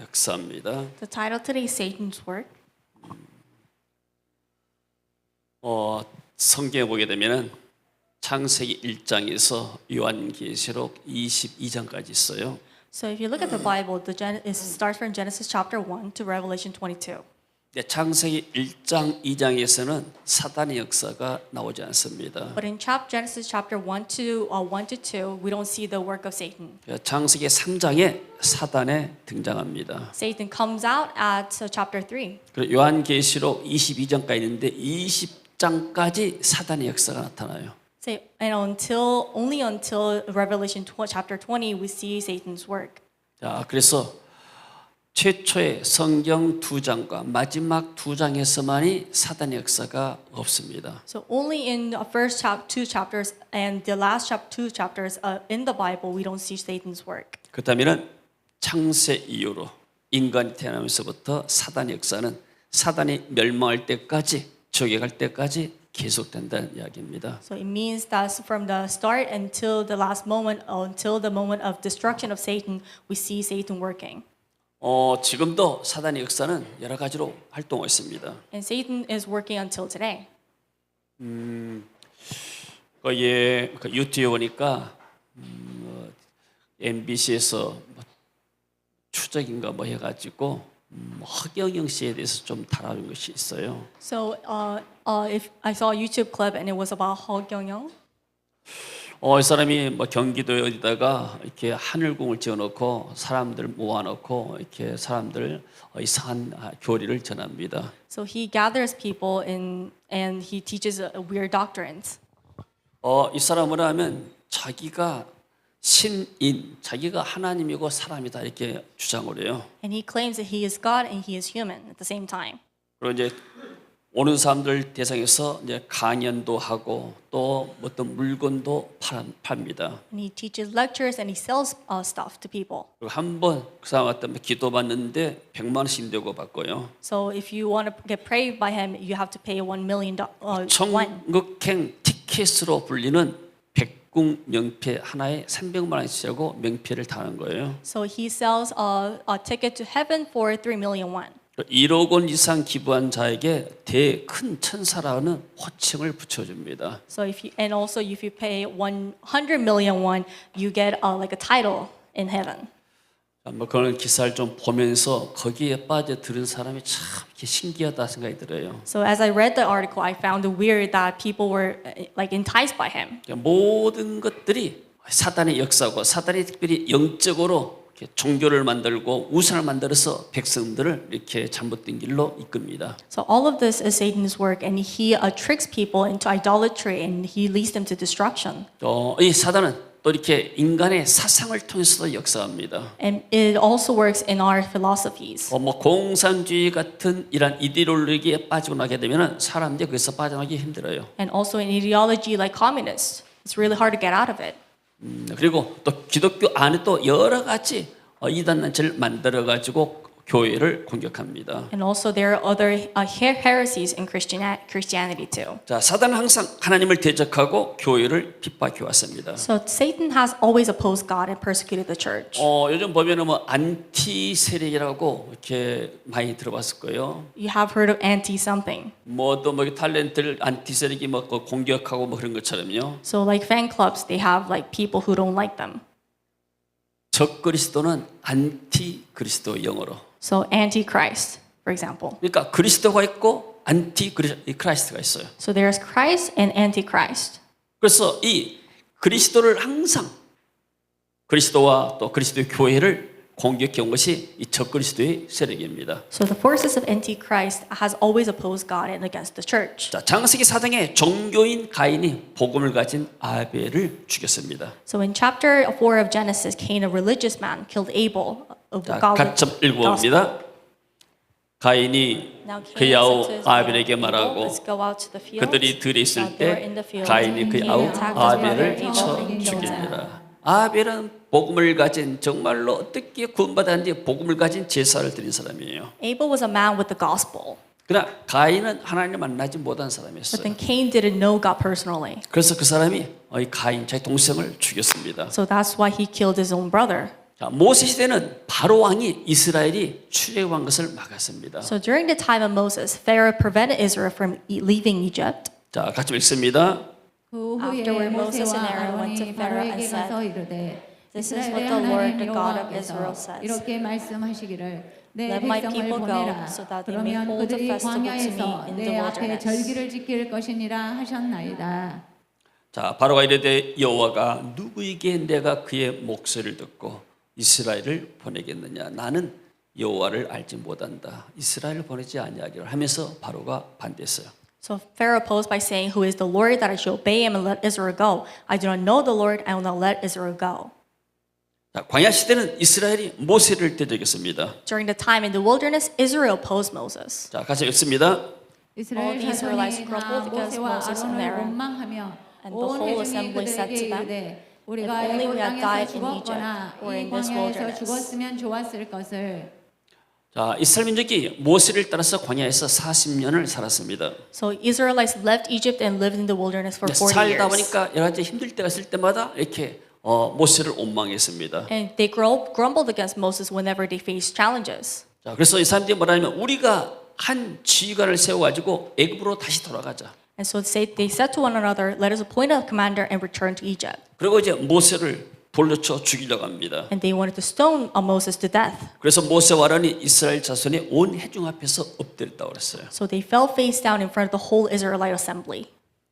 역사입니다. The title today is Satan's Work. 성경에 보게 되면은 창세기 1장에서 요한계시록 22장까지 있어요. So if you look at the Bible, it starts from Genesis chapter 1 to Revelation 22. 창세기 1장, 2장에서는 사단의 역사가 나오지 않습니다. But in Genesis chapter 1 to 2, we don't see the work of Satan. 창세기 3장에 사단에 등장합니다. Satan comes out at chapter 3. 그리고 요한계시록 22장까지 있는데 20장까지 사단의 역사가 나타나요. And only until Revelation chapter 20, we see Satan's work. 자, 그래서 최초의 성경 2장과 마지막 2장에서만이 사단의 역사가 없습니다. So only in the first two chapters and the last two chapters in the Bible, we don't see Satan's work. 그렇다면 창세 이후로 인간이 태어나면서부터 사단의 역사는 사단이 멸망할 때까지, 저격할 때까지 계속된다는 이야기입니다. So it means that from the start until the last moment, until the moment of destruction of Satan, we see Satan working. 지금도 사단의 역사는 여러 가지로 활동하고 있습니다. And Satan is working until today. 유튜브에 보니까 MBC에서 추적인가 뭐 해가지고 허경영 씨에 대해서 좀 다뤄준 것이 있어요. So if I saw a YouTube clip and it was about Ho Kyung-young. 이 사람이 뭐 경기도에 어디다가 이렇게 하늘궁을 지어놓고 사람들 모아놓고 이렇게 사람들 이상한 교리를 전합니다. So he gathers people and he teaches weird doctrines. 이 사람을 하면 자기가 신인, 자기가 하나님이고 사람이다 이렇게 주장을 해요. And he claims that he is God and he is human at the same time. 그리고 이제 오는 사람들 대상에서 이제 강연도 하고 또 어떤 물건도 팝니다. And he teaches lectures and he sells stuff to people. 그리고 한번 그 사람 갖다 기도 받는데 100만 원씩 내고 받고요. So if you want to get prayed by him, you have to pay $1 million. 천국행 티켓으로 불리는 백궁 명패 하나에 300만 원씩하고 명패를 다는 거예요. So he sells a ticket to heaven for 3 million won. 1억 원 이상 기부한 자에게 대큰 천사라는 호칭을 붙여줍니다. So if you pay 100 million won, you get like a title in heaven. 뭐 그런 기사를 좀 보면서 거기에 빠져들은 사람이 참 이렇게 신기하다 생각이 들어요. So as I read the article, I found it weird that people were like enticed by him. 모든 것들이 사단의 역사고 사단이 특별히 영적으로 종교를 만들고 우상을 만들어서 백성들을 이렇게 잘못된 길로 이끕니다. So all of this is Satan's work, and he tricks people into idolatry, and he leads them to destruction. 이 사단은 또 이렇게 인간의 사상을 통해서도 역사합니다. And it also works in our philosophies. 뭐 공산주의 같은 이런 이데올로기에 빠지고 나게 되면은 사람들이 거기서 빠져나기 힘들어요. And also in ideology like communists, it's really hard to get out of it. 그리고 또 기독교 안에 또 여러 가지 이단단체를 만들어 가지고 교회를 공격합니다. And also there are other heresies in Christianity too. 자, 사단은 항상 하나님을 대적하고 교회를 핍박해 왔습니다. So Satan has always opposed God and persecuted the church. 요즘 보면은 뭐 안티 세력이라고 이렇게 많이 들어봤을 거예요. You have heard of anti-something. 뭐또 뭐 탤런트를 안티 세력이 뭐 공격하고 뭐 그런 것처럼요. So like fan clubs, they have like people who don't like them. 적그리스도는 안티 그리스도 영어로. So antichrist, for example. 그러니까 그리스도가 있고 안티 크라이스트가 있어요. So there's Christ and antichrist. 그래서 이 그리스도를 항상 그리스도와 또 그리스도의 교회를 공격해 온 것이 이 적그리스도의 세력입니다. So the forces of antichrist has always opposed God and against the church. 자, 창세기 4장에 종교인 가인이 복음을 가진 아벨을 죽였습니다. So in chapter 4 of Genesis, Cain, a religious man, killed Abel of 자, godly 같이 읽어봅니다. 가인이 그의 아우 아벨에게 말하고 그들이 들에 있을 때 가인이 그의 아우 아벨을 쳐 죽입니다. 아벨은 복음을 가진 정말로 어떻게 구원받았는지 복음을 가진 제사를 드린 사람이에요. Abel was a man with the gospel. 그러나 가인은 하나님을 만나지 못한 But 사람이었어요. then Cain didn't know God personally. 그래서 그 사람이 이 가인 자기 동생을 죽였습니다. So that's why he killed his own brother. 자, 모세 시대는 바로 왕이 이스라엘이 출애굽한 것을 막았습니다. So during the time of Moses, Pharaoh prevented Israel from leaving Egypt. 자, 같이 읽습니다. 그 후에 Afterward, Moses and 모세와 Aaron went to 아론이 Pharaoh 바로에게 and 가서 said, 이르되 This is 이스라엘의 what the Lord, 하나님 the God of Israel 여호와께서 says. 이렇게 말씀하시기를 내 Let my 백성을 people go, 보내라. so that they may 그러면 hold the 그들이 festival to me 광야에서 in 내 the 앞에 wilderness. 절기를 지킬 것이니라 하셨나이다. 자, 바로가 이르되 여호와가 누구에게 내가 그의 목소리를 듣고 이스라엘을 보내겠느냐? 나는 여호와를 알지 못한다. 이스라엘을 보내지 아니하기를 하면서 바로가 반대했어요. So Pharaoh opposed by saying, Who is the Lord that I should obey him and let Israel go? I do not know the Lord, I will not let Israel go. 자, 광야 시대는 이스라엘이 모세를 대적했습니다. During the time in the wilderness, Israel opposed Moses. 자, 같이 읽습니다. 이스라엘 All the Israelites 자손이 다 grumbled against 모세와 Moses and 아론을 Aaron. 원망하며 And the 온 whole 회중이 assembly said 그들에게 to them, 이르되 If 우리가 only we 애굽 had 땅에서 died in 죽었거나 Egypt or 이 in this 광야에서 wilderness. 죽었으면 좋았을 것을. 자, 이스라엘 민족이 모세를 따라서 광야에서 40년을 살았습니다. So Israelites left Egypt and lived in the wilderness for 40 살다 years. 보니까 여러 가지 힘들 때가 있을 때마다 이렇게 모세를 원망했습니다. And they grumbled against Moses whenever they faced challenges. 자, 그래서 이 사람들이 뭐라냐면 우리가 한 지휘관을 세워가지고 애굽으로 다시 돌아가자. And so they said to one another, Let us appoint a commander and return to Egypt. 그리고 이제 모세를 돌려쳐 죽이려고 합니다. And they wanted to stone Moses to death. 그래서 모세와 아론이 이스라엘 자손의 온 회중 앞에서 엎드렸다고 그랬어요. So they fell face down in front of the whole Israelite assembly.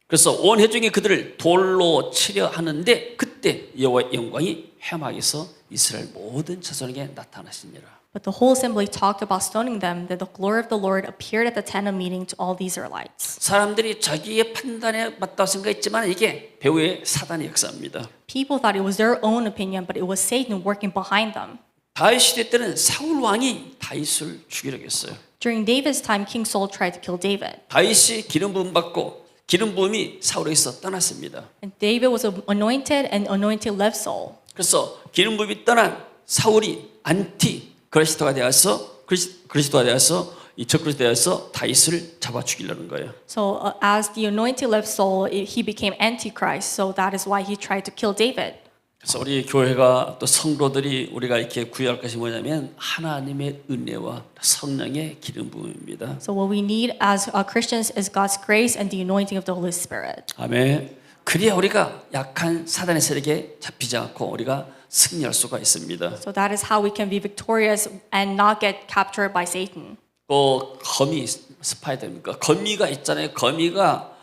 그래서 온 회중이 그들을 돌로 치려 하는데 그때 여호와의 영광이 회막에서 이스라엘 모든 자손에게 나타나시니라. But the whole assembly talked about stoning them, that the glory of the Lord appeared at the tent of meeting to all the Israelites. 사람들이 자기의 판단에 맞다고 생각했지만 이게 배후의 사단의 역사입니다. People thought it was their own opinion, but it was Satan working behind them. 다윗 시대 때는 사울 왕이 다윗을 죽이려고 했어요. During David's time, King Saul tried to kill David. 다윗이 기름 부음 받고 기름 부음이 사울에게서 떠났습니다. And David was anointed, and anointed left Saul. 그래서 기름 부음이 떠난 사울이 안티 그리스도가 되어서 이 적그리스도 되어서 다윗을 잡아 죽이려는 거예요. So as the anointed left Saul, he became Antichrist. So that is why he tried to kill David. 그래서 우리 교회가 또 성도들이 우리가 이렇게 구해할 것이 뭐냐면 하나님의 은혜와 성령의 기름 부음입니다. So what we need as Christians is God's grace and the anointing of the Holy Spirit. 아멘. 그래야 우리가 약한 사단의 세력에 잡히지 않고 우리가 승리할 수가 있습니다. So that is how we can be victorious and not get captured by Satan. 또 거미 스파이더입니까? 거미가 있잖아요. 거미가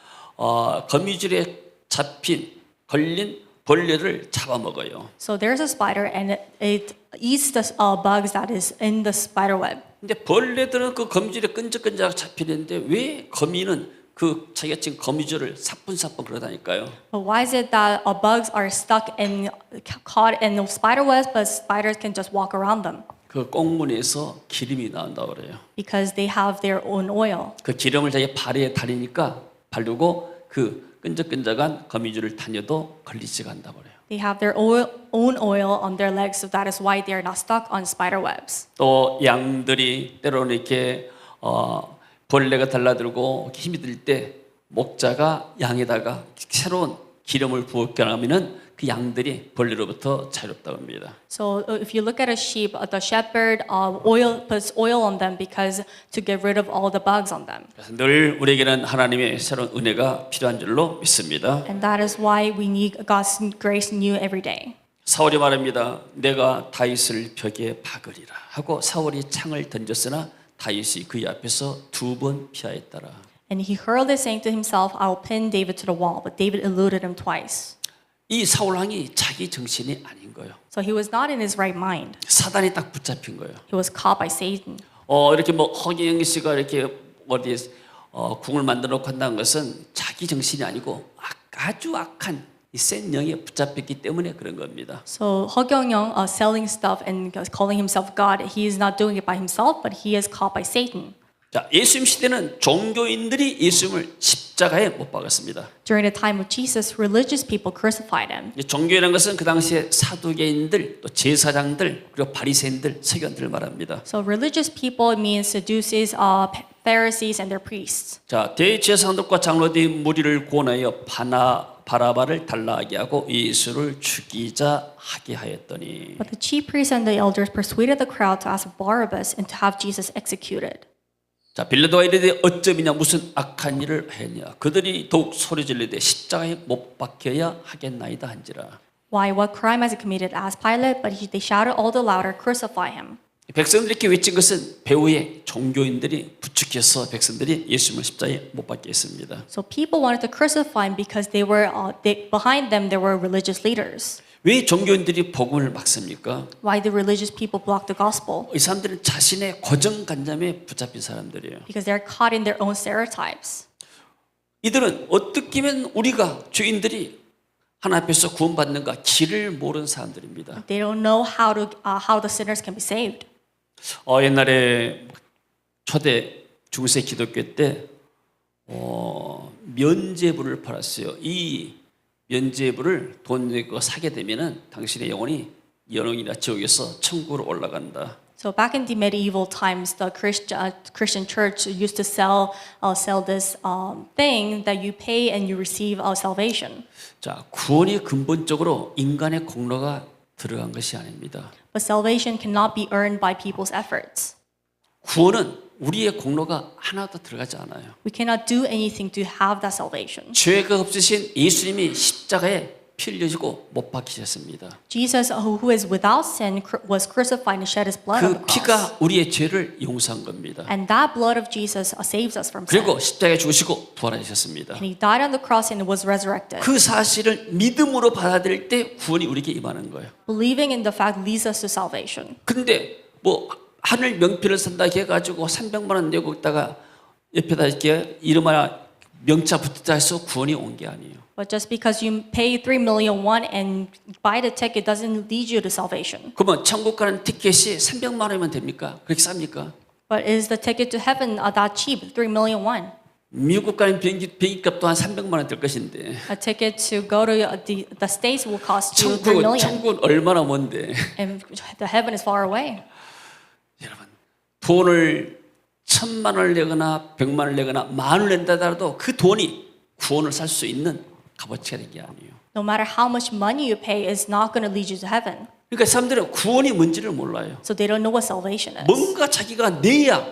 거미줄에 걸린 벌레를 잡아먹어요. So there's a spider and it eats the bugs that is in the spider web. 근데 벌레들은 그 거미줄에 끈적끈적 잡히는데 왜 거미는 그 자기가 지금 거미줄을 사뿐사뿐 그러다니까요. But why is it that bugs are stuck and caught in the spider webs, but spiders can just walk around them? 그 꽁무니에서 기름이 나온다고 그래요. Because they have their own oil. 그 기름을 자기 발에 바르니까 바르고 그 끈적끈적한 거미줄을 다녀도 걸리지가 않다고 그래요. They have their own oil on their legs, so that is why they are not stuck on spider webs. 또 양들이 때로는 이렇게 벌레가 달라들고 힘이 들 때 목자가 양에다가 새로운 기름을 부었겨나면은 그 양들이 벌레로부터 자유롭다고 합니다. So if you look at a sheep, the shepherd puts oil on them because to get rid of all the bugs on them. 그래서 늘 우리에게는 하나님의 새로운 은혜가 필요한 줄로 믿습니다. And that is why we need God's grace new every day. 사울이 말합니다. 내가 다윗을 벽에 박으리라 하고 사울이 창을 던졌으나 다윗이 그의 앞에서 2번 피하였더라. And he hurled it, saying to himself, I will pin David to the wall. But David eluded him twice. 이 사울 왕이 자기 정신이 아닌 거예요. So he was not in his right mind. 사단이 딱 붙잡힌 거예요. He was caught by Satan. 이렇게 뭐 허경영 씨가 이렇게 어디에 궁을 만들어 놓고 한다는 것은 자기 정신이 아니고 아주 악한 이 센 영에 붙잡혔기 때문에 그런 겁니다. So Ho Kyung-young selling stuff and calling himself God, he is not doing it by himself, but he is caught by Satan. 자, 예수님 시대는 종교인들이 예수님을 십자가에 못 박았습니다. During the time of Jesus, religious people crucified him. 종교라는 것은 그 당시에 사두개인들, 또 제사장들, 그리고 바리새인들, 서기관들을 말합니다. So religious people means seduces Pharisees and their priests. 자, 대제사장들과 장로들이 무리를 구원하여 바라바를 달라하게 하고 예수를 죽이자 하게 하였더니. But the chief priests and the elders persuaded the crowd to ask Barabbas and to have Jesus executed. 자, 빌라도가 이르되 어쩌미냐 무슨 악한 일을 하였냐. 그들이 더욱 소리 지르되 십자가에 못 박혀야 하겠나이다 한지라. Why, what crime has he committed? asked Pilate, but they shouted all the louder, crucify him. 백성들이 이렇게 외친 것은 배후에 종교인들이 부추겨서 백성들이 예수님을 십자가에 못 박게 했습니다. So people wanted to crucify him because behind them there were religious leaders. 왜 종교인들이 복음을 막습니까? Why the religious people blocked the gospel? 이 사람들은 자신의 고정관념에 붙잡힌 사람들이에요. Because they're caught in their own stereotypes. 이들은 어떻게 하면 우리가 죄인들이 하나님 앞에서 구원받는가 길을 모르는 사람들입니다. They don't know how the sinners can be saved. 옛날에 초대 중세 기독교 때 면죄부를 팔았어요. 이 면죄부를 돈 내고 사게 되면은 당신의 영혼이 연옥이나 지옥에서 천국으로 올라간다. So back in the medieval times, the Christian church used to sell this thing that you pay and you receive salvation. 자, 구원이 근본적으로 인간의 공로가 들어간 것이 아닙니다. But salvation cannot be earned by people's efforts. 구원은 우리의 공로가 하나도 들어가지 않아요. We cannot do anything to have that salvation. 죄가 없으신 예수님이 십자가에 피 흘려지고 못 박히셨습니다. Jesus, who is without sin, was crucified and shed his blood on 그 the cross. 피가 우리의 죄를 용서한 겁니다. And that blood of Jesus saves us from sin. 그리고 십자가에 죽으시고 부활하셨습니다. And he died on the cross and was resurrected. 그 사실을 믿음으로 받아들일 때 구원이 우리에게 임하는 거예요. Believing in the fact leads us to salvation. 근데 뭐 하늘 명패를 산다 해가지고 300만 원 내고 있다가 옆에다 이렇게 이름 하나 명차 붙였다 해서 구원이 온 게 아니에요. But just because you pay 3 million won and buy the ticket doesn't lead you to salvation. 그러면 천국 가는 티켓이 300만 원이면 됩니까? 그렇게 쌉니까? But is the ticket to heaven that cheap? 3 million won. 미국 가는 비행기 값도 한 300만 원 될 것인데. A ticket to go to the States will cost you 3 million. 천국은 얼마나 먼데. And the heaven is far away. 여러분, 돈을 1,000만 원을 내거나 100만 원을 내거나 만 원을 낸다 하더라도 그 돈이 구원을 살 수 있는 값어치가 된 게 아니에요. No matter how much money you pay is not going to lead you to heaven. 그러니까 사람들은 구원이 뭔지를 몰라요. So they don't know what salvation is. 뭔가 자기가 내야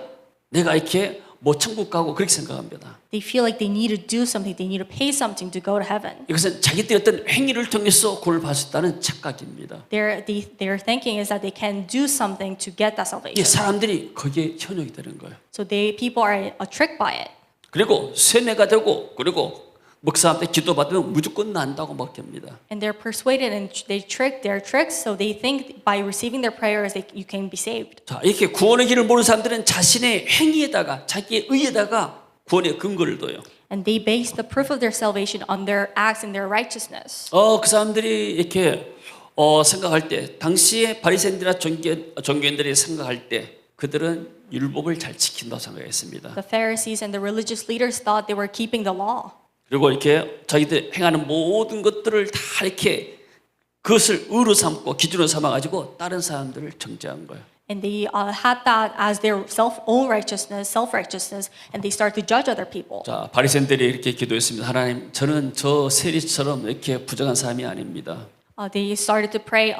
내가 이렇게 뭐 천국 가고 그렇게 생각합니다. They feel like they need to do something, they need to pay something to go to heaven. 이것은 자기들의 어떤 행위를 통해서 구원을 받을 수 있다는 착각입니다. Their thinking is that they can do something to get that 이게 salvation. 사람들이 거기에 현혹이 되는 거예요. So people are tricked by it. 그리고 세뇌가 되고 그리고 목사한테 기도받으면 무조건 난다고 먹힙니다. And they're persuaded and they're tricked, so they think by receiving their prayers you can be saved. 자, 이렇게 구원의 길을 모르는 사람들은 자신의 행위에다가 자기의 의에다가 구원의 근거를 둬요. And they base the proof of their salvation on their acts and their righteousness. 그 사람들이 이렇게 생각할 때 당시에 바리새인들이나 종교인들이 생각할 때 그들은 율법을 잘 지킨다고 생각했습니다. The Pharisees and the religious leaders thought they were keeping the law. 그리고 이렇게 자기들 행하는 모든 것들을 다 이렇게 그것을 의로 삼고 기준으로 삼아가지고 다른 사람들을 정죄한 거예요. And they had that as their self-righteousness, and they start to judge other people. 자, 바리새인들이 이렇게 기도했습니다. 하나님, 저는 저 세리처럼 이렇게 부정한 사람이 아닙니다. They started to pray,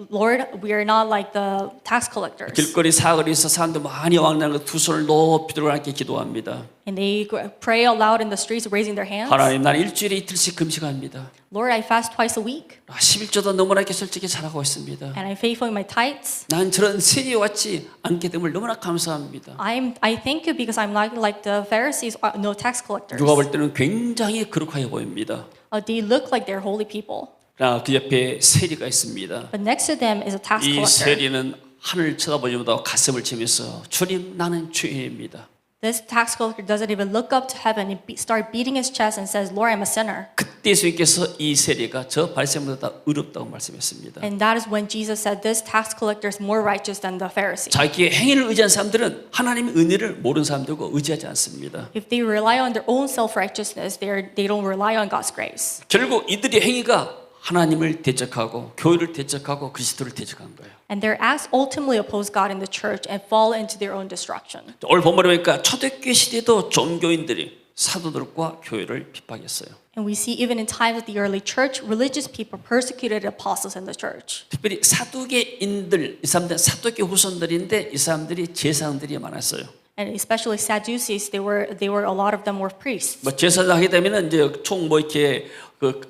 Lord, we are not like the tax collectors. 길거리 사거리에서 사람들 많이 왕래하는 거 두 손을 높이 들고 이렇게 기도합니다. And they pray aloud in the streets, raising their hands. 하나님, 나는 일주일에 이틀씩 금식합니다. Lord, I fast twice a week. 11조도 너무나 이렇게 솔직히 잘하고 있습니다. And I'm faithful in my tithes. 난 저런 세리와 같이 않게 됨을 너무나 감사합니다. I thank you because I'm not like the Pharisees, no tax collectors. 누가 볼 때는 굉장히 거룩하게 보입니다. They look like they're holy people. 그 옆에 세리가 있습니다. But next to them is a tax 이 collector. 세리는 하늘을 쳐다보지보다 가슴을 치면서 주님, 나는 죄인입니다. This tax collector doesn't even look up to heaven and start beating his chest and says, Lord, I'm a sinner. 그때 예수님께서 이 세리가 저 바리새인보다 의롭다고 말씀했습니다. And that is when Jesus said, this tax collector is more righteous than the Pharisee. 자기의 행위를 의지한 사람들은 하나님의 은혜를 모르는 사람들고 의지하지 않습니다. If they rely on their own self-righteousness, they don't rely on God's grace. 결국 이들의 행위가 하나님을 대적하고 교회를 대적하고 그리스도를 대적한 거예요. And their acts ultimately oppose God and the church and fall into their own destruction. 오늘 본문에 보니까 초대교회 시대도 종교인들이 사도들과 교회를 핍박했어요. And we see even in times of the early church, religious people persecuted apostles in the church. 특별히 사두개인들, 이 사람들 사두개 후손들인데 이 사람들이 제사장들이 많았어요. And especially Sadducees, they were a lot of them were priests. 뭐 제사장 하게 되면은 이제 총 뭐 이렇게 그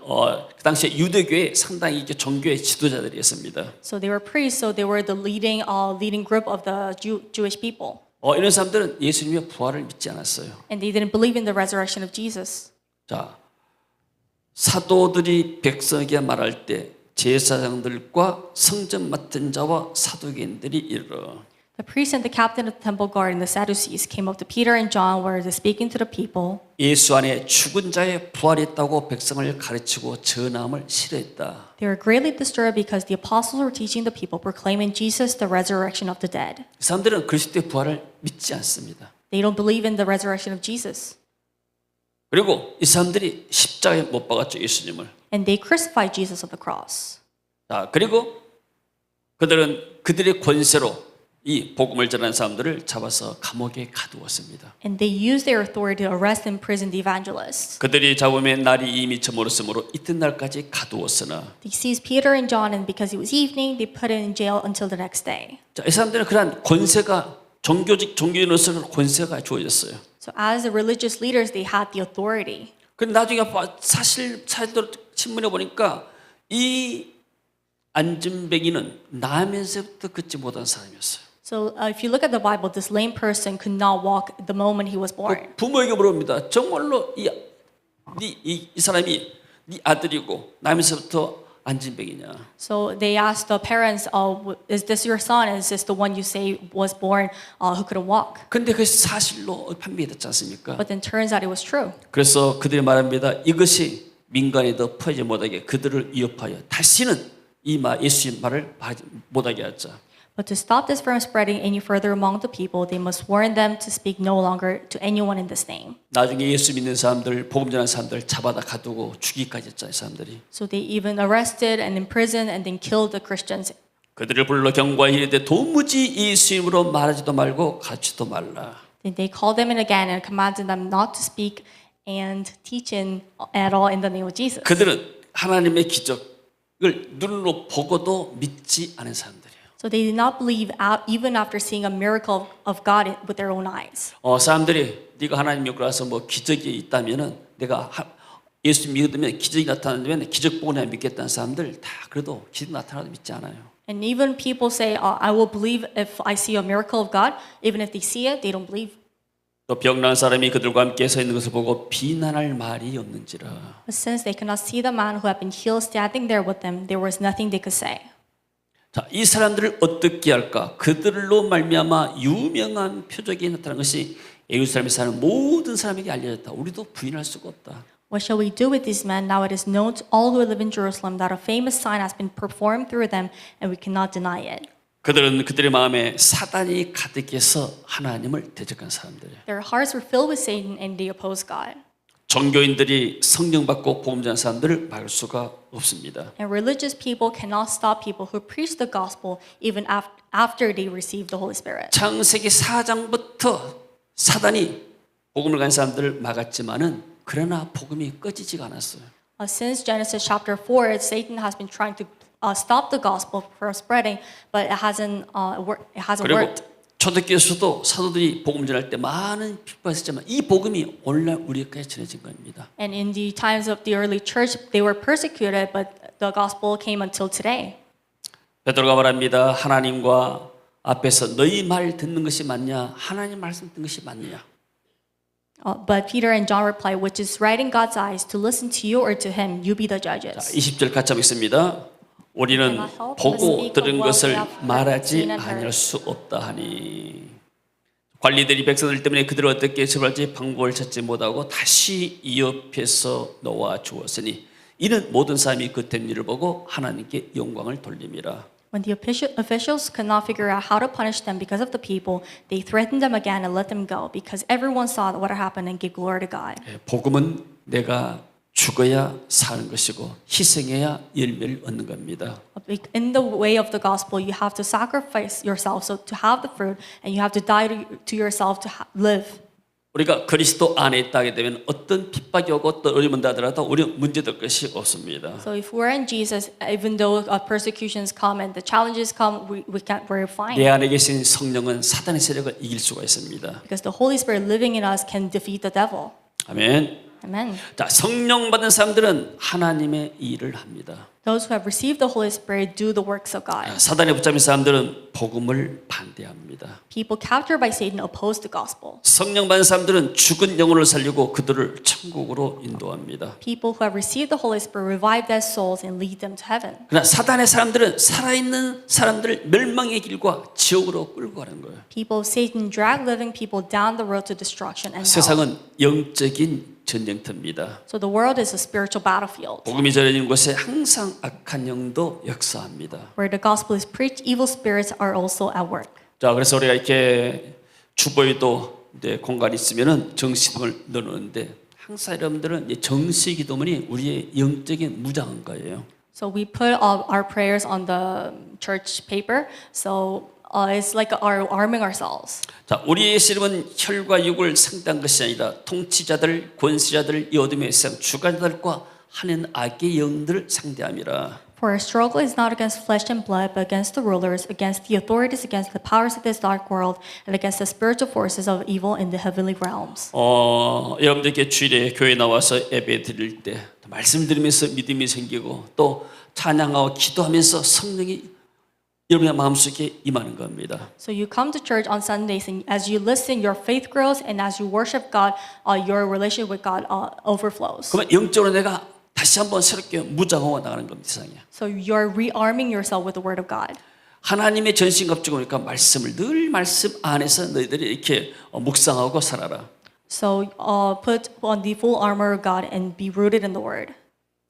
당시에 유대교의 상당히 이게 종교의 지도자들이었습니다. So they were priests, so they were the leading group of the Jewish people. 이런 사람들은 예수님의 부활을 믿지 않았어요. And they didn't believe in the resurrection of Jesus. 자, 사도들이 백성에게 말할 때 제사장들과 성전 맡은 자와 사두개인들이 이르러 The priest and the captain of the temple guard and the Sadducees came up to Peter and John where they're speaking to the people. 예수 안에 죽은 자의 부활이 있다고 백성을 가르치고 전함을 싫어했다. They were greatly disturbed because the apostles were teaching the people, proclaiming Jesus the resurrection of the dead. 이 사람들은 그리스도의 부활을 믿지 않습니다. They don't believe in the resurrection of Jesus. 그리고 이 사람들이 십자가에 못 박았죠, 예수님을. And they crucified Jesus on the cross. 자, 그리고 그들은 그들의 권세로 이 복음을 전하는 사람들을 잡아서 감옥에 가두었습니다. And they used their authority to arrest and imprison the evangelists. 그들이 잡으면 날이 이미 저물었으므로 이튿날까지 가두었으나 They seized Peter and John, and because it was evening, they put it in jail until the next day. 자, 이 사람들은 그러한 권세가 종교인으로서 권세가 주어졌어요. So as the religious leaders, they had the authority. 근데 나중에 사실대로 신문에 보니까 이 안진뱅이는 나면서부터 걷지 못한 사람이었어요. So if you look at the Bible, this lame person could not walk the moment he was born. 부모에게 물어봅니다. 정말로 이 사람이 네 아들이고 나면서부터 안진뱅이냐? So they asked the parents, "Is this your son? Is this the one you say was born who couldn't walk?" 근데 그것이 사실로 판명됐지 않습니까? But then turns out it was true. 그래서 그들이 말합니다. 이것이 민간에 더 퍼지지 못하게 그들을 위협하여 다시는 예수님 말을 못하게 하자. But to stop this from spreading any further among the people, they must warn them to speak no longer to anyone in this name. 나중에 예수 믿는 사람들, 복음 전하는 사람들 잡아다 가두고 죽이기까지 했잖아요, 사람들이. So they even arrested and imprisoned and then killed the Christians. 그들을 불러 경고하여 이르되 도무지 예수님으로 말하지도 말고 가르치지도 말라. Then they called them in again and commanded them not to speak and teach at all in the name of Jesus. 그들은 하나님의 기적을 눈으로 보고도 믿지 않은 사람들이에요. So they did not believe even after seeing a miracle of God with their own eyes. 사람들이 네가 하나님 옆으로 와서 뭐 기적이 있다면은 내가 예수 믿으면 기적이 나타나면 기적 보고 내가 믿겠다는 사람들 다 그래도 기적 나타나도 믿지 않아요. And even people say, I will believe if I see a miracle of God. Even if they see it, they don't believe. 또 병난 사람이 그들과 함께 서 있는 것을 보고 비난할 말이 없는지라. But since they could not see the man who had been healed standing there with them, there was nothing they could say. 자, 이 사람들을 어떻게 할까? 그들로 말미암아 유명한 표적이 나타난 것이 예루살렘에 사는 모든 사람에게 알려졌다. 우리도 부인할 수가 없다. What shall we do with these men? Now it is known to all who live in Jerusalem that a famous sign has been performed through them, and we cannot deny it. 그들은 그들의 마음에 사단이 가득해서 하나님을 대적한 사람들이에요. Their hearts were filled with Satan, and they opposed God. 종교인들이 성령 받고 복음 전하는 사람들을 막을 수가 없습니다. And religious people cannot stop people who preach the gospel even after they receive the Holy Spirit. 창세기 4장부터 사단이 복음을 간 사람들을 막았지만은 그러나 복음이 꺼지지가 않았어요. Since Genesis chapter 4, Satan has been trying to stop the gospel from spreading, but it hasn't 그리고 worked. 초대교회에서도 사도들이 복음 전할 때 많은 핍박을 했지만 이 복음이 오늘날 우리에게 전해진 겁니다. And in the times of the early church, they were persecuted, but the gospel came until today. 베드로가 말합니다. 하나님과 앞에서 너희 말 듣는 것이 맞냐? 하나님 말씀 듣는 것이 맞느냐? But Peter and John replied, which is right in God's eyes, to listen to you or to him, you be the judges. 20절 같이 하겠습니다. 우리는 보고 들은 것을 말하지 아니할 수 없다 하니 관리들이 백성들 때문에 그들을 어떻게 처벌할지 방법을 찾지 못하고 다시 이 옆에서 놓아 주었으니 이는 모든 사람이 그 된 일을 보고 하나님께 영광을 돌림이라. When the officials could not figure out how to punish them because of the people, they threatened them again and let them go because everyone saw what had happened and gave glory to God. 복음은 내가 죽어야 사는 것이고 희생해야 열매를 얻는 겁니다. In the way of the gospel, you have to sacrifice yourself so to have the fruit, and you have to die to yourself to live. 우리가 그리스도 안에 있다게 되면 어떤 핍박이 오고 어떤 어려움이 온다더라도 우리는 문제될 것이 없습니다. So if we're in Jesus, even though persecutions come and the challenges come, we're fine. 내 안에 계신 성령은 사단의 세력을 이길 수가 있습니다. Because the Holy Spirit living in us can defeat the devil. 아멘. Amen. 자, 성령 받은 사람들은 하나님의 일을 합니다. Those who have received the Holy Spirit do the works of God. 사단에 붙잡힌 사람들은 복음을 반대합니다. People captured by Satan oppose the gospel. 성령 받은 사람들은 죽은 영혼을 살리고 그들을 천국으로 인도합니다. People who have received the Holy Spirit revive their souls and lead them to heaven. 그러나 사단의 사람들은 살아있는 사람들을 멸망의 길과 지옥으로 끌고 가는 거예요. People of Satan drag living people down the road to destruction and hell. 세상은 영적인 전쟁터입니다. So the world is a spiritual battlefield. 복음이 전해지는 곳에 항상 악한 영도 역사합니다. Where the gospel is preached, evil spirits are also at work. 자, 그래서 우리가 이렇게 주보에도 이제 공간이 있으면은 정시기도문을 넣어놓는데 항상 여러분들은 이 정시기도문이 우리의 영적인 무장가예요. So we put our prayers on the church paper. So it's like our arming ourselves. 자, 우리의 씨름은 혈과 육을 상대한 것이 아니라 통치자들, 권세자들, 이 어둠의 세상 주관자들과 하는 악의 영들을 상대함이라. For our struggle is not against flesh and blood, but against the rulers, against the authorities, against the powers of this dark world, and against the spiritual forces of evil in the heavenly realms. 여러분들께 주일에 교회 나와서 예배 드릴 때 말씀 들으면서 믿음이 생기고 또 찬양하고 기도하면서 성령이 여러분의 마음속에 임하는 겁니다. So you come to church on Sundays, and as you listen, your faith grows, and as you worship God, your relationship with God overflows. 그러면 영적으로 내가 다시 한번 새롭게 무장하고 나가는 겁니다. 세상에. So you're rearming yourself with the Word of God. 하나님의 전신갑주가 오니까 말씀을 늘 말씀 안에서 너희들이 이렇게 묵상하고 살아라. So put on the full armor of God and be rooted in the Word.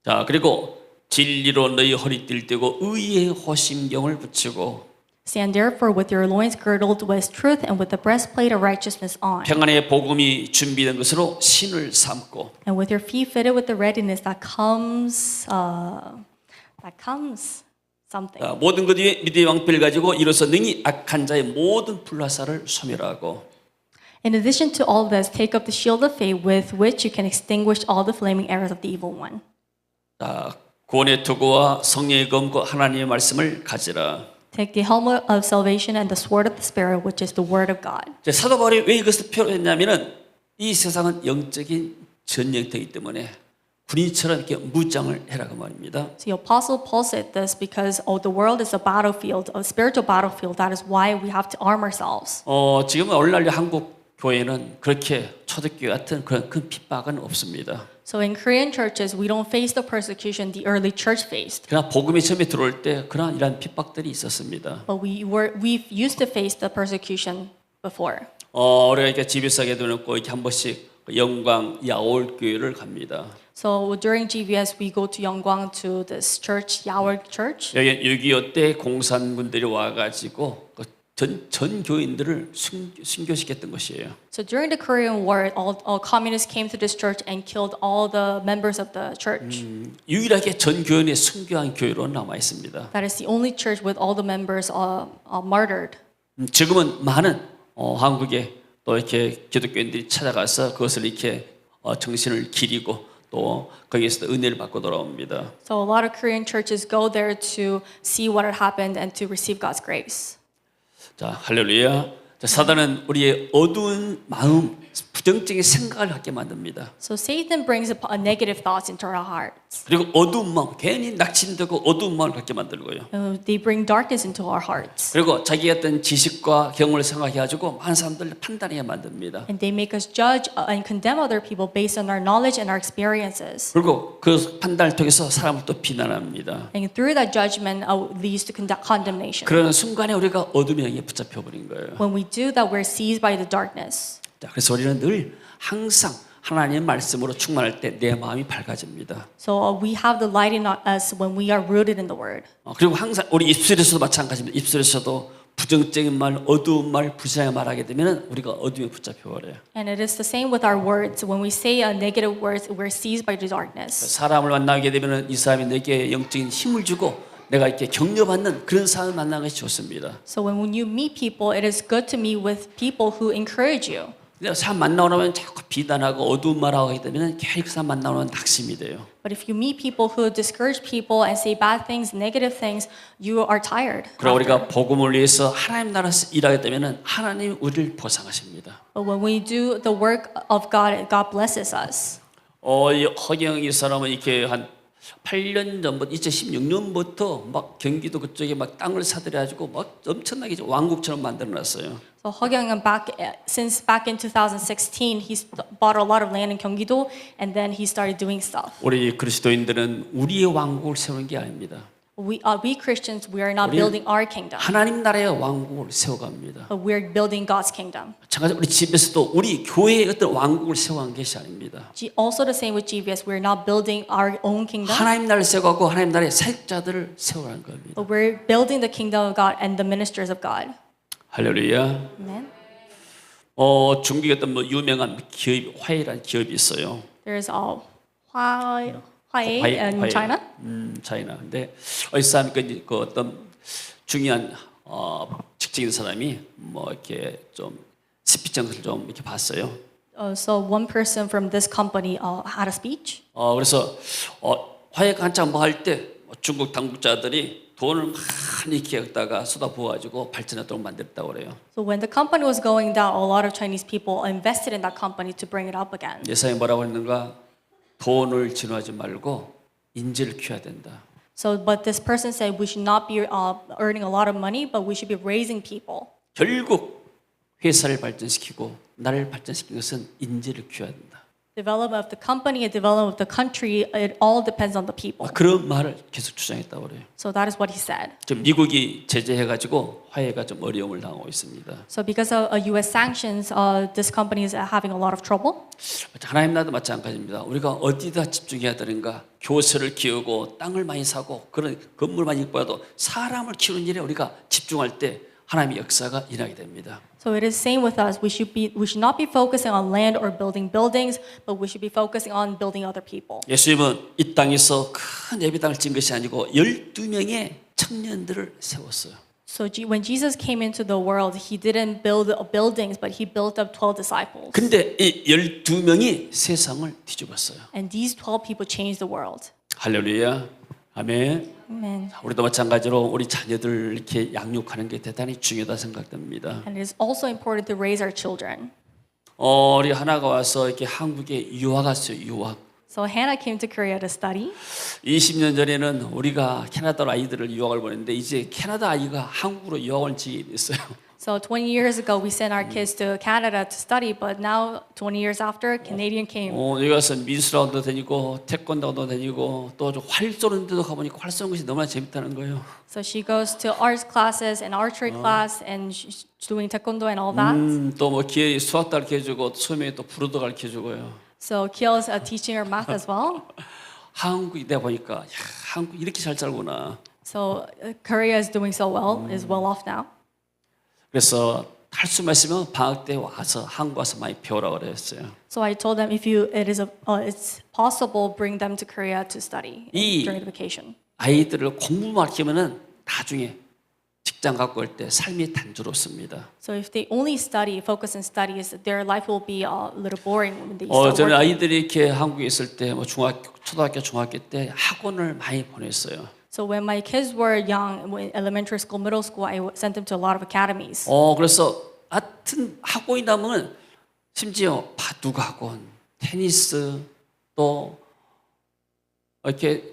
자, 그리고 진리로 너희 허리띠를 띠고 의의 호심경을 붙이고 Stand therefore with your loins girdled with truth and with the breastplate of righteousness on. 평안의 복음이 준비된 것으로 신을 삼고 And with your feet fitted with the readiness that comes something. 모든 것 위에 믿음의 왕패를 가지고 이로써 능히 악한 자의 모든 불화살을 소멸하고 In addition to all this, take up the shield of faith with which you can extinguish all the flaming arrows of the evil one. 자, 구원의 투구와 성령의 검과 하나님의 말씀을 가지라. Take the helmet of salvation and the sword of the Spirit, which is the Word of God. 사도 바울이 왜 이것을 표현했냐면은 이 세상은 영적인 전쟁터이기 때문에 군인처럼 이렇게 무장을 해라고 말입니다. So the Apostle Paul said this because the world is a battlefield, a spiritual battlefield. That is why we have to arm ourselves. 지금은 오늘날 한국 교회는 그렇게 초대교회 같은 그런 큰 핍박은 없습니다. So in Korean churches, we don't face the persecution the early church faced. 그러나 복음이 처음에 들어올 때 그런 이런 핍박들이 있었습니다. But we've used to face the persecution before. 우리가 이렇게 GBS하게 되놓고 이렇게 한 번씩 영광 야올 교회를 갑니다. So during GVS, we go to Yeonggwang to this church, Yaol Church. 여기 6.25 때 공산군들이 와가지고 전 교인들을 순교시켰던 것이에요. So during the Korean War, all communists came to this church and killed all the members of the church. 유일하게 전 교인의 순교한 교회로 남아 있습니다. That is the only church with all the members martyred. 지금은 많은 한국에 또 이렇게 기독교인들이 찾아가서 그것을 이렇게 정신을 기리고 또 거기에서 은혜를 받고 돌아옵니다. So a lot of Korean churches go there to see what had happened and to receive God's grace. 자, 할렐루야. 자, 사단은 우리의 어두운 마음, 부정적인 생각을 갖게 만듭니다. So Satan brings negative thoughts into our hearts. 그리고 어두운 마음, 괜히 낙심되고 어두운 마음을 갖게 만들고요. They bring darkness into our hearts. 그리고 자기가 어떤 지식과 경험을 생각해가지고 많은 사람들을 판단하게 만듭니다. And they make us judge and condemn other people based on our knowledge and our experiences. 그리고 그 판단을 통해서 사람을 또 비난합니다. And through that judgment leads to condemnation. 그러는 순간에 우리가 어둠의 영에 붙잡혀 버린 거예요. When we do that, we're seized by the darkness. 자, 그래서 우리는 늘 항상 하나님의 말씀으로 충만할 때 내 마음이 밝아집니다. So we have the light in us when we are rooted in the Word. 그리고 항상 우리 입술에서도 마찬가지입니다. 입술에서도 부정적인 말, 어두운 말, 불쌍하게 말하게 되면 우리가 어둠에 붙잡혀 버려요. And it is the same with our words. When we say negative words, we're seized by the darkness. 사람을 만나게 되면 이 사람이 내게 영적인 힘을 주고 내가 이렇게 격려받는 그런 사람을 만나는 것이 좋습니다. So when you meet people, it is good to meet with people who encourage you. 근데 사람 만나고 나면 자꾸 비난하고 어두운 말하고 하게 되면 계속 사람 만나고 나면 낙심이 돼요. But if you meet people who discourage people and say bad things, negative things, you are tired. 그러나 after. 우리가 복음을 위해서 하나님 나라에서 일하게 되면은 하나님 우리를 보상하십니다. But when we do the work of God, God blesses us. 이 허경 이 사람은 이렇게 한 8년 전부터 2016년부터 막 경기도 그쪽에 막 땅을 사들여가지고 막 엄청나게 왕국처럼 만들어놨어요. So 허경은 since back in 2016, he's bought a lot of land in Gyeonggi-do, and then he started doing stuff. 우리 그리스도인들은 우리의 왕국을 세우는 게 아닙니다. We Christians, we are not 우리는 building our kingdom, 하나님 나라의 왕국을 세워갑니다. but we are building God's kingdom. 마찬가지로 우리 집에서도 우리 교회의 어떤 왕국을 세워간 것이 아닙니다. Also the same with GBS, we are not building our own kingdom, 하나님 나라를 세워가고 하나님 나라의 사역자들을 세우라는 겁니다. but we're building the kingdom of God and the ministers of God. 할렐루야. Amen. 중국의 어떤 뭐 유명한 기업 화해라는 기업이 있어요. There's Huawei in China. 차이나. 근데 어디서 하면 그 어떤 중요한 직책인 사람이 뭐 이렇게 좀 스피치 것을 좀 이렇게 봤어요. So one person from this company had a speech. 그래서 화해가 한창 뭐 할 때 중국 당국자들이 돈을 많이 이렇게 여기다가 쏟아부어가지고 발전하도록 만들었다고 그래요. So when the company was going down, a lot of Chinese people invested in that company to bring it up again. 예사에 뭐라고 했는가? 돈을 진화하지 말고 인재를 키워야 된다. So, but this person said we should not be earning a lot of money, but we should be raising people. 결국 회사를 발전시키고 나라를 발전시키는 것은 인재를 키워야 된다. Development of the company and development of the country, it all depends on the people. 그런 말을 계속 주장했다고 그래요. So that is what he said. 지금 미국이 제재해가지고 화해가 좀 어려움을 당하고 있습니다. So because of U.S. sanctions, this company is having a lot of trouble. 하나님 나라도 마찬가지입니다. 우리가 어디다 집중해야 되는가? 교회를 키우고 땅을 많이 사고 그런 건물 많이 있고도 사람을 키우는 일에 우리가 집중할 때 하나님의 역사가 일하게 됩니다. So it is same with us. We should not be focusing on land or building buildings, but we should be focusing on building other people. 예수님은 이 땅에서 큰 예배당을 지은 것이 아니고 12명의 청년들을 세웠어요. So when Jesus came into the world, he didn't build buildings, but he built up 12 disciples. 근데 이 12명이 세상을 뒤집었어요. And these 12 people changed the world. 할렐루야. 아멘. Amen. 우리도 마찬가지로 우리 자녀들을 이렇게 양육하는 게 대단히 중요하다 생각됩니다. And it is also important to raise our children. 우리 하나가 와서 이렇게 한국에 유학 갔어요. 유학. So Hannah came to Korea to study. 20년 전에는 우리가 캐나다로 아이들을 유학을 보냈는데 이제 캐나다 아이가 한국으로 유학 온 지 됐어요. So 20 years ago, we sent our kids to Canada to study, but now 20 years after, Canadian came. 여기 가서 미술학원도 다니고 태권도도 다니고 또 활 쏘는 데도 가보니까 활 쏘는 것이 너무나 재밌다는 거예요. So she goes to arts classes and archery class, and she's doing taekwondo and all that. 또 뭐 기회 수학도 가르쳐주고 수험에 또 불어도 가르쳐주고요. So Kiel's teaching her math as well. 한국이 내가 보니까 야, 한국 이렇게 잘 살구나. So Korea is doing so well, is well off now. 그래서 할 수만 있으면 방학 때 와서 한국 와서 많이 배우라고 그랬어요. So I told them if it's possible, bring them to Korea to study during the vacation. 아이들을 공부만 시키면은 나중에 직장 갖고 올 때 삶이 단조롭습니다. So if they only focus on studies, their life will be a little boring when they start 저는 working. 아이들이 이렇게 한국에 있을 때 뭐 초등학교, 중학교 때 학원을 많이 보냈어요. So when my kids were young, in elementary school, middle school, I sent them to a lot of academies. 그래서 하여튼 학원이 나면 심지어 바둑 학원, 테니스 또 이렇게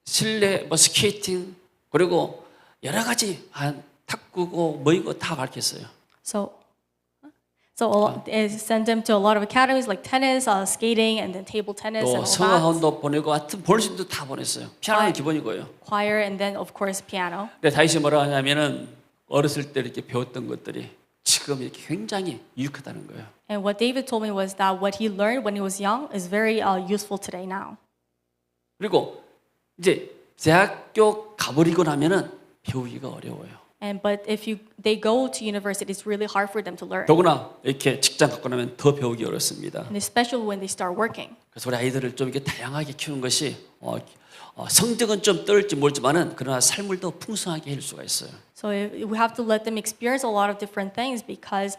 실내 뭐 스케이팅 그리고 여러 가지 탁구고 뭐이고 다 가르쳤어요. So I sent them to a lot of academies like tennis, skating, and then table tennis and 또 all that. 성악원도 보내고 하여튼 보낼 수 있는 다 보냈어요. 피아노는 기본이고요. Choir and then of course piano. 근데 다윗이 뭐라 하냐면은 어렸을 때 이렇게 배웠던 것들이 지금 이렇게 굉장히 유익하다는 거예요. And what David told me was that what he learned when he was young is very useful today now. 그리고 이제 대학교 가버리고 나면은 배우기가 어려워요. But if they go to university, it's really hard for them to learn. 더구나 이렇게 직장 갖고 나면 더 배우기 어렵습니다. And especially when they start working. 그래서 우리 아이들을 좀 이렇게 다양하게 키우는 것이 성적은 좀 떨지 모르지만은 그러나 삶을 더 풍성하게 할 수가 있어요. So we have to let them experience a lot of different things because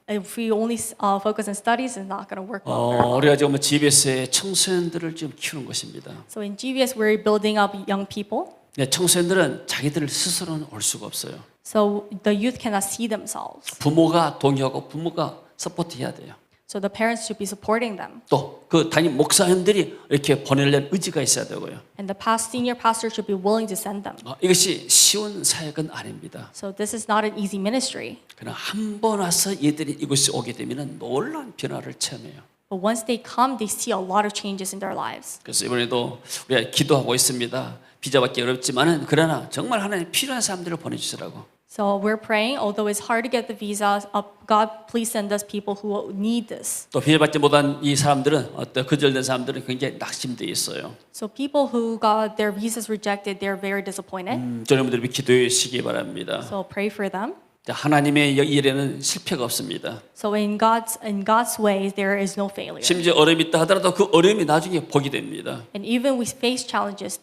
if we only focus on studies, it's not going to work well. very well. 우리가 지금 GBS의 청소년들을 지금 키우는 것입니다. So in GBS, we're building up young people. 네, 청소년들은 자기들 스스로는 올 수가 없어요. So the youth cannot see themselves. 부모가 동의하고 부모가 서포트해야 돼요. So the parents should be supporting them. 또 그 담임 목사님들이 이렇게 보내려는 의지가 있어야 되고요. And the senior pastor should be willing to send them. 이것이 쉬운 사역은 아닙니다. So this is not an easy ministry. 그러나 한 번 와서 얘들이 이곳에 오게 되면 놀라운 변화를 체험해요. But once they come, they see a lot of changes in their lives. 그래서 이번에도 우리가 기도하고 있습니다. 비자 받기 어렵지만은 그러나 정말 하나님 필요한 사람들을 보내주시라고. So we're praying, although it's hard to get the visas, God, please send us people who need this. 또 비자 받지 못한 이 사람들은 어떤 거절된 사람들은 굉장히 낙심되어 있어요. So people who got their visas rejected, they're very disappointed. 여러분들이 기도해 주시기 바랍니다. So pray for them. 하나님의 일에는 실패가 없습니다. So in God's ways, there is no failure. 심지어 어려움이 있다 하더라도 그 어려움이 나중에 복이 됩니다. And even we face challenges,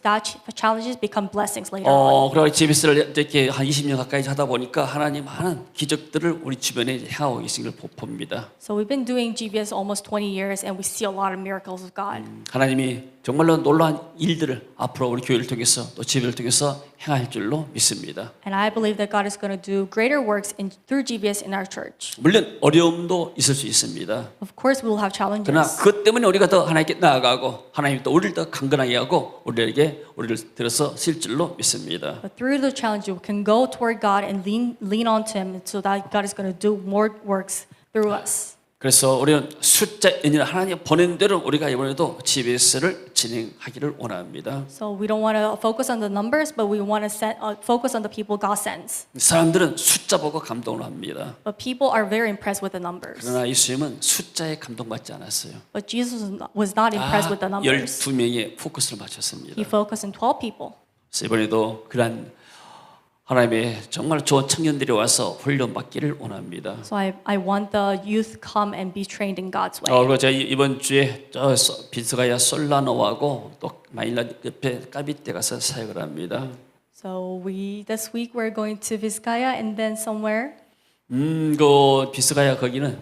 challenges become blessings later on. 그리고 GBS를 이렇게 한 20년 가까이 하다 보니까 하나님 많은 기적들을 우리 주변에 행하고 계신 걸 봅니다. So we've been doing GBS almost 20 years, and we see a lot of miracles of God. 하나님이 정말로 놀라운 일들을 앞으로 우리 교회를 통해서 또 GBS를 통해서 행할 줄로 믿습니다. And I believe that God is going to do greater works through GBS in our church. 물론 어려움도 있을 수 있습니다. Of course, we will have 그러나 challenges. 그것 때문에 우리가 더 하나님께 나아가고 하나님이 또 우리를 더 강건하게 하고 우리를 들어서 쓸 줄로 믿습니다. But through the challenge, we can go toward God and lean onto Him, so that God is going to do more works through us. 그래서 우리는 숫자 인연 하나님 보낸 대로 우리가 이번에도 GBS를 진행하기를 원합니다. So we don't want to focus on the numbers, but we want to focus on the people God sends. 사람들은 숫자 보고 감동을 합니다. But people are very impressed with the numbers. 그러나 예수님은 숫자에 감동받지 않았어요. But Jesus was not impressed with the numbers. 12명의 포커스를 맞췄습니다. He focused on 12 people. 그래서 이번에도 그런 하나님의 정말 좋은 청년들이 와서 훈련받기를 원합니다. So I want the youth come and be trained in God's way. 그리고 제가 이번 주에 저 비스가야 솔라노하고 또 마닐라 옆에 까비떼 가서 사역을 합니다. So this week we're going to Vizcaya and then somewhere. 그 비스가야 거기는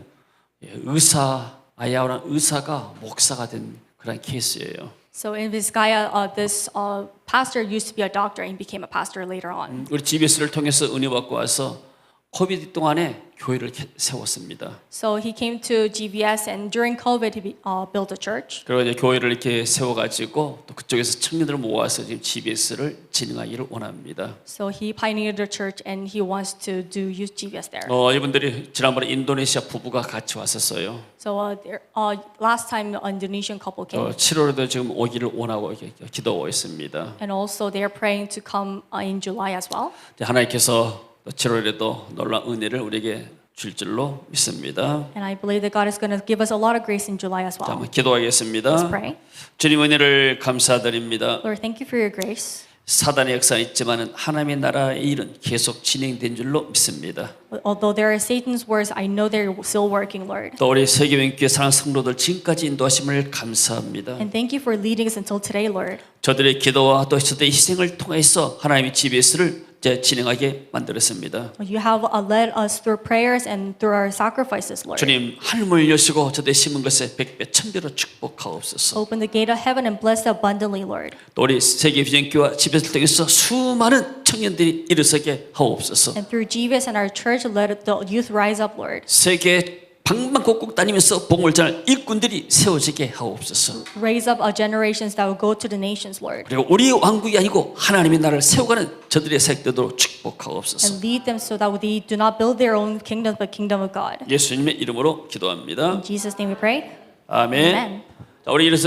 아야오라는 의사가 목사가 된 그런 케이스예요. So in Vizcaya, this pastor used to be a doctor and became a pastor later on. 우리 GBS를 통해서 은혜 받고 와서 코비드 동안에 교회를 세웠습니다. So he came to GBS and during COVID he built a church. 그리고 이제 교회를 이렇게 세워가지고 또 그쪽에서 청년들을 모아서 지금 GBS를 진행하기를 원합니다. So he pioneered the church and he wants to do youth GBS there. 이분들이 지난번에 인도네시아 부부가 같이 왔었어요. So last time an Indonesian couple came. 7월에도 지금 오기를 원하고 이렇게 기도하고 있습니다. And also they are praying to come in July as well. 하나님께서 7월에도 놀라운 은혜를 우리에게 줄 줄로 믿습니다. And I believe that God is going to give us a lot of grace in July as well. 한번 기도하겠습니다. Let's pray. 주님 은혜를 감사드립니다. Lord, thank you for your grace. 사단의 역사는 있지만은 하나님의 나라의 일은 계속 진행된 줄로 믿습니다. Although there are Satan's works, I know they're still working, Lord. 또 우리 세계명교회 사랑 성도들 지금까지 인도하심을 감사합니다. And thank you for leading us until today, Lord. 저들의 기도와 또 저들의 희생을 통해서 하나님의 GBS를 진행하게 만들었습니다. You have led us through prayers and through our sacrifices, Lord. 주님 하늘을 여시고 저들의 심은 것에 백배 천배로 축복하옵소서. Open the gate of heaven and bless abundantly, Lord. 또 우리 세계비전교회와 GBS를 통해서 수많은 청년들이 일어서게 하옵소서. And through GBS and our church, let the youth rise up, Lord. 세계 방방곡곡 다니면서 복음을 전할 일꾼들이 세워지게 하옵소서. Raise up generations that will go to the nations, Lord. 그리고 우리 왕국이 아니고 하나님의 나라를 세워가는 저들의 사역되도록 축복하옵소서. And lead them so that they do not build their own kingdom, but kingdom of God. 예수님의 이름으로 기도합니다. In Jesus' name we pray. 아멘. Amen. 자, 우리 일어서